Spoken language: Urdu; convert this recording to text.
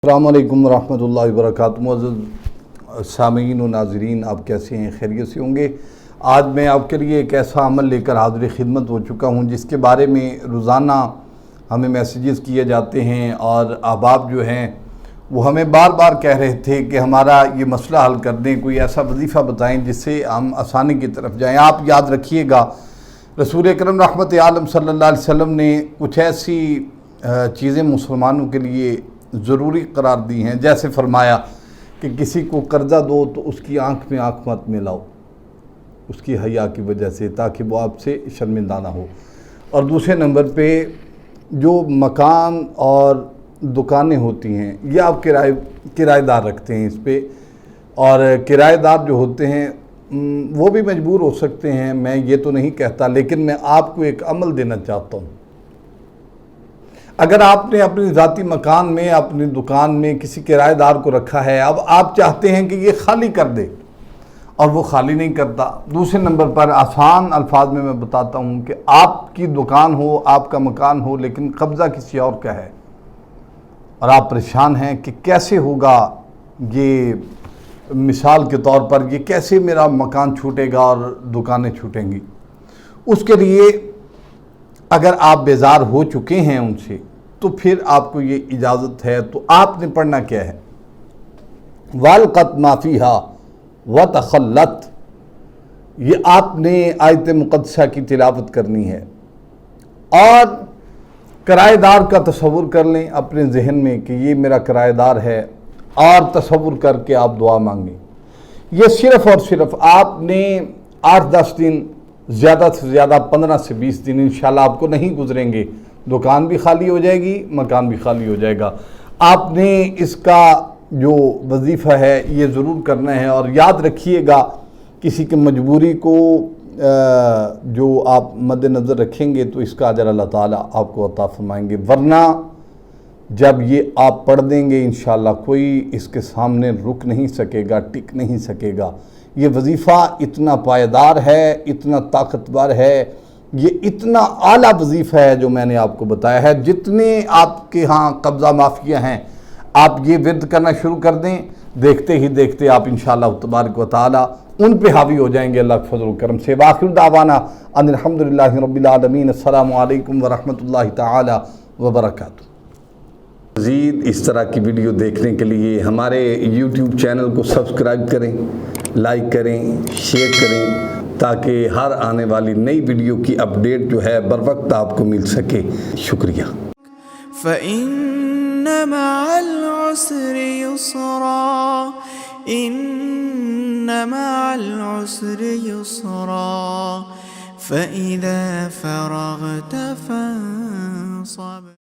السلام علیکم ورحمۃ اللہ وبرکاتہ۔ معزز سامعین و ناظرین، آپ کیسے ہیں؟ خیریت سے ہوں گے۔ آج میں آپ کے لیے ایک ایسا عمل لے کر حاضر خدمت ہو چکا ہوں جس کے بارے میں روزانہ ہمیں میسیجز کیے جاتے ہیں، اور احباب جو ہیں وہ ہمیں بار بار کہہ رہے تھے کہ ہمارا یہ مسئلہ حل کر دیں، کوئی ایسا وظیفہ بتائیں جس سے ہم آسانی کی طرف جائیں۔ آپ یاد رکھیے گا، رسول اکرم رحمت عالم صلی اللہ علیہ وسلم نے کچھ ایسی چیزیں مسلمانوں کے لیے ضروری قرار دی ہیں، جیسے فرمایا کہ کسی کو قرضہ دو تو اس کی آنکھ میں آنکھ مت ملاؤ اس کی حیا کی وجہ سے، تاکہ وہ آپ سے شرمندہ نہ ہو۔ اور دوسرے نمبر پہ جو مکان اور دکانیں ہوتی ہیں یہ آپ کرایہ دار رکھتے ہیں اس پہ، اور کرایہ دار جو ہوتے ہیں وہ بھی مجبور ہو سکتے ہیں، میں یہ تو نہیں کہتا، لیکن میں آپ کو ایک عمل دینا چاہتا ہوں۔ اگر آپ نے اپنی ذاتی مکان میں، اپنی دکان میں کسی کرایہ دار کو رکھا ہے، اب آپ چاہتے ہیں کہ یہ خالی کر دے اور وہ خالی نہیں کرتا۔ دوسرے نمبر پر آسان الفاظ میں بتاتا ہوں کہ آپ کی دکان ہو، آپ کا مکان ہو، لیکن قبضہ کسی اور کا ہے، اور آپ پریشان ہیں کہ کیسے ہوگا یہ، مثال کے طور پر یہ کیسے میرا مکان چھوٹے گا اور دکانیں چھوٹیں گی۔ اس کے لیے اگر آپ بیزار ہو چکے ہیں ان سے، تو پھر آپ کو یہ اجازت ہے، تو آپ نے پڑھنا کیا ہے؟ وَالْقَتْ مَا فِيهَا وَتَخَلَّتْ، یہ آپ نے آیت مقدسہ کی تلاوت کرنی ہے، اور کرایہ دار کا تصور کر لیں اپنے ذہن میں کہ یہ میرا کرایہ دار ہے، اور تصور کر کے آپ دعا مانگیں۔ یہ صرف اور صرف آپ نے 8-10 دن، زیادہ سے زیادہ 15 سے 20 دن انشاءاللہ آپ کو نہیں گزریں گے، دکان بھی خالی ہو جائے گی، مکان بھی خالی ہو جائے گا۔ آپ نے اس کا جو وظیفہ ہے یہ ضرور کرنا ہے، اور یاد رکھیے گا کسی کی مجبوری کو جو آپ مد نظر رکھیں گے تو اس کا اجر اللہ تعالیٰ آپ کو عطا فرمائیں گے، ورنہ جب یہ آپ پڑھ دیں گے انشاءاللہ کوئی اس کے سامنے رک نہیں سکے گا، ٹک نہیں سکے گا۔ یہ وظیفہ اتنا پائیدار ہے، اتنا طاقتور ہے، یہ اتنا اعلیٰ وظیفہ ہے جو میں نے آپ کو بتایا ہے۔ جتنے آپ کے ہاں قبضہ مافیہ ہیں، آپ یہ ورد کرنا شروع کر دیں، دیکھتے ہی دیکھتے آپ انشاءاللہ تبارک و تعالی ان پہ حاوی ہو جائیں گے اللہ کے فضل و کرم سے۔ وآخر دعوانا ان الحمدللہ رب العالمین۔ السلام علیکم ورحمۃ اللہ تعالی وبرکاتہ۔ مزید اس طرح کی ویڈیو دیکھنے کے لیے ہمارے یوٹیوب چینل کو سبسکرائب کریں، لائک کریں، شیئر کریں، تاکہ ہر آنے والی نئی ویڈیو کی اپڈیٹ جو ہے بر وقت آپ کو مل سکے۔ شکریہ۔ فَإِنَّ مَعَ الْعُسْرِ يُسْرًا، إِنَّ مَعَ الْعُسْرِ يُسْرًا، فَإِذَا فَرَغْتَ فَانصَبْ۔